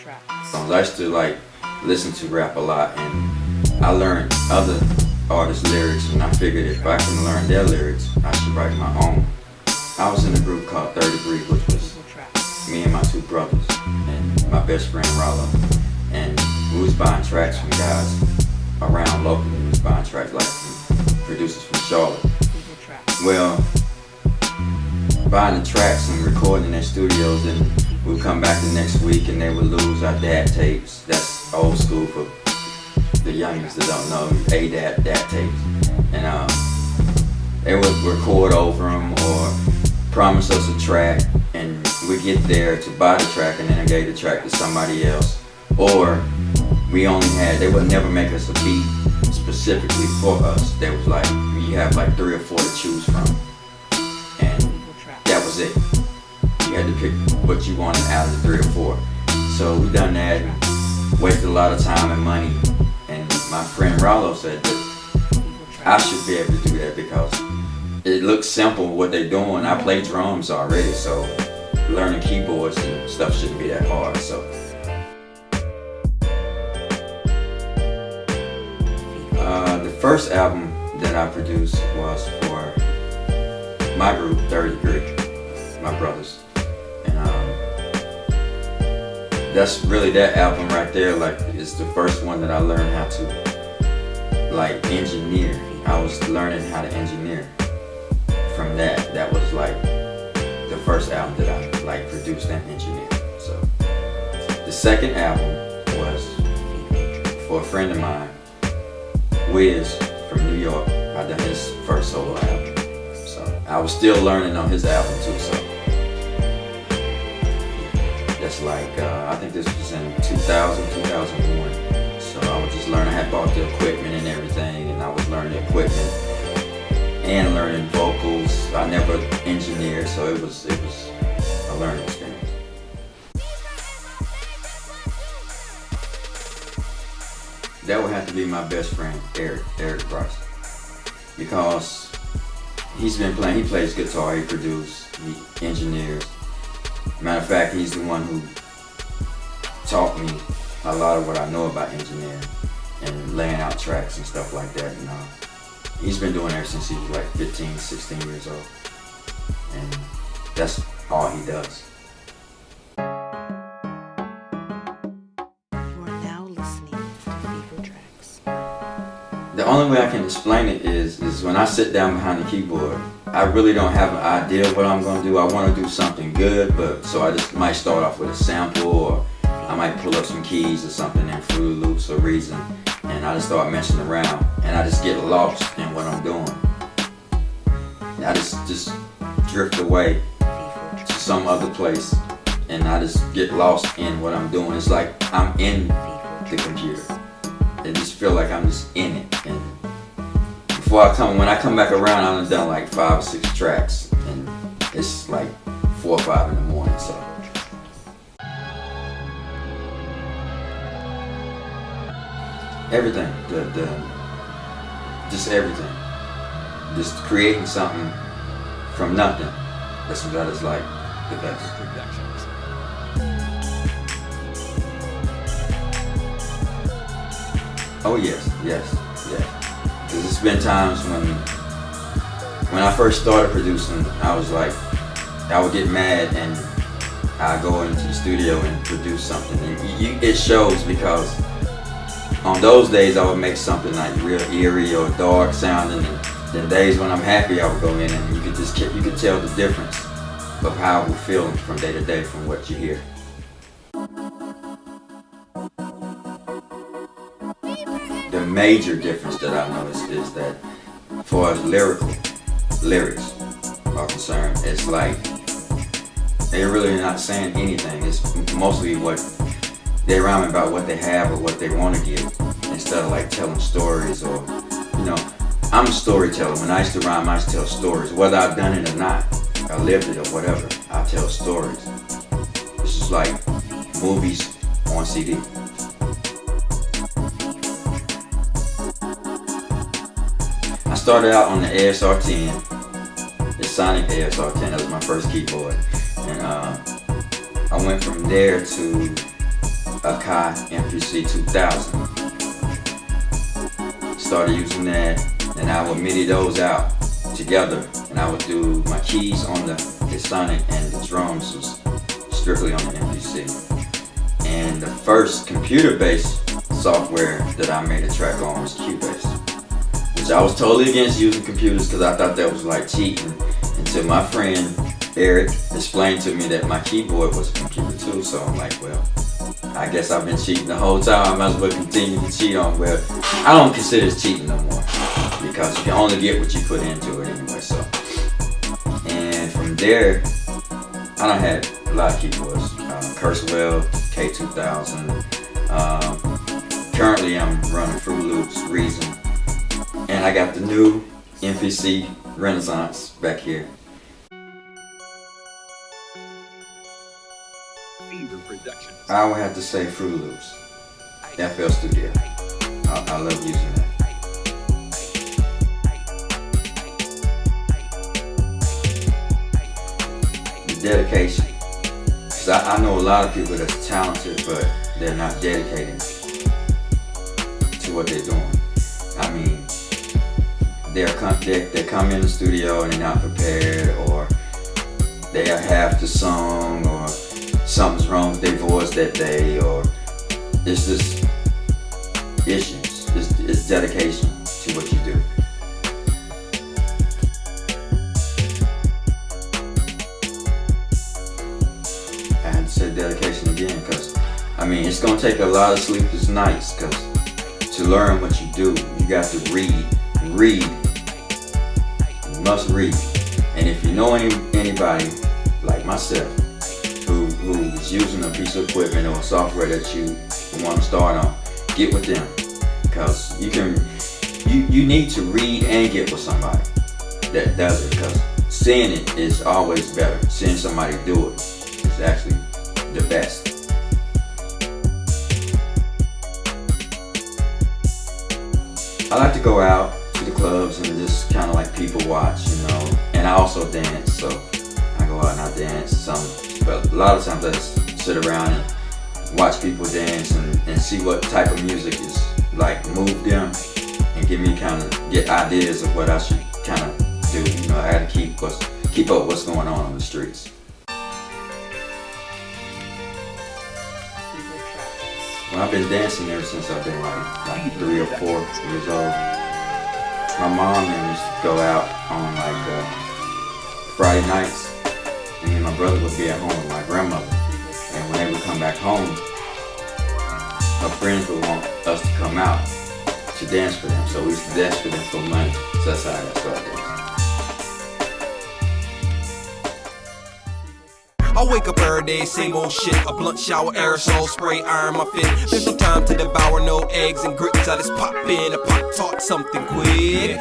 I used to like listen to rap a lot, and I learned other artists' lyrics, and I figured if I can learn their lyrics, I should write my own. I was in a group called Third Degree, which was me and my two brothers and my best friend Rollo, and we was buying tracks from guys around locally. We was buying tracks like from producers from Charlotte. Well, buying the tracks and recording in their studios, and we'd come back the next week and they would lose our dad tapes. That's old school for the youngins that don't know, dad tapes. And they would record over them or promise us a track, and we get there to buy the track and then I gave the track to somebody else. Or they would never make us a beat specifically for us. They was like, you have like 3 or 4 to choose from, and that was it. You had to pick what you wanted out of the 3 or 4. So we done that and wasted a lot of time and money. And my friend Rollo said that I should be able to do that because it looks simple what they're doing. I play drums already, so learning keyboards and stuff shouldn't be that hard. So the first album that I produced was for my group, Third Degree, my brothers. And that's really that album right there. Like, it's the first one that I learned how to like engineer. I was learning how to engineer from that. That was like the first album that I like produced and engineered. So the second album was for a friend of mine, Wiz from New York. I done his first solo album. So I was still learning on his album too. So that's like, I think this was in 2000, 2001. So I was just learning. I had bought the equipment and everything, and I was learning the equipment and learning vocals. I never engineered, so it was a learning experience. That would have to be my best friend, Eric Price, because he's been playing. He plays guitar, he produces, he engineers. Matter of fact, he's the one who taught me a lot of what I know about engineering and laying out tracks and stuff like that. And he's been doing it ever since he was like 15, 16 years old, and that's all he does. The only way I can explain it is when I sit down behind the keyboard, I really don't have an idea of what I'm going to do. I want to do something good, but so I just might start off with a sample, or I might pull up some keys or something in Fruit Loops or Reason, and I just start messing around, and I just get lost in what I'm doing. I just drift away to some other place, and I just get lost in what I'm doing. It's like I'm in the computer. I just feel like I'm just in it, and when I come back around, I've done like 5 or 6 tracks, and it's like 4 or 5 in the morning. So everything, just everything, just creating something from nothing. That's what that is like the best. Oh yes. Because it's been times when I first started producing, I was like, I would get mad and I'd go into the studio and produce something. And it shows, because on those days I would make something like real eerie or dark sounding, and then days when I'm happy I would go in and you could tell the difference of how we're feeling from day to day from what you hear. The major difference that I noticed is that, as far as lyrics are concerned, it's like they're really not saying anything. It's mostly what they're rhyming about, what they have or what they want to give, instead of like telling stories. Or, I'm a storyteller. When I used to rhyme, I used to tell stories, whether I've done it or not, I lived it or whatever. I tell stories. This is like movies on CD. I started out on the ASR 10, the Sonic ASR 10. That was my first keyboard, and I went from there to Akai MPC 2000. Started using that, and I would MIDI those out together, and I would do my keys on the sonic and the drums was strictly on the MPC. And the first computer-based software that I made a track on was Cubase, which I was totally against using computers because I thought that was like cheating, until my friend Eric explained to me that my keyboard was a computer too. So I'm like, well, I guess I've been cheating the whole time. I might as well continue to cheat on. Well, I don't consider it cheating no more because you can only get what you put into it anyway. So, and from there, I done had a lot of keyboards. Kurzweil, K2000. Currently, I'm running Fruit Loops, Reason, and I got the new MPC Renaissance back here. I would have to say Fruit Loops, FL Studio. I love using that. The dedication, because I know a lot of people that's talented, but they're not dedicated to what they're doing. I mean, they come in the studio and they're not prepared, or they are half the song, or something's wrong with their voice that day, or it's just issues. It's dedication to what you do. I had to say dedication again, because I mean, it's gonna take a lot of sleepless nights, because to learn what you do, you got to read. You must read. And if you know anybody like myself who is using a piece of equipment or software that you want to start on, get with them, because you need to read and get with somebody that does it, because seeing it is always better. Seeing somebody do it is actually the best. I like to go out to the clubs and just kind of like people watch, you know, and I also dance, so I go out and I dance but a lot of times I just sit around and watch people dance and see what type of music is like move them and get ideas of what I should kind of do. You know, I had to keep up what's going on the streets. Well, I've been dancing ever since I've been like 3 or 4 years old. My mom and me used to go out on like Friday nights, and me and my brother would be at home with my grandmother. And when they would come back home, her friends would want us to come out to dance for them. So we used to dance for them for money. So that's how I got started dancing. I wake up every day, same old shit. A blunt shower, aerosol spray, iron my fit. There's no time to devour, no eggs and grits. I just pop in a Pop-Tart, something quick.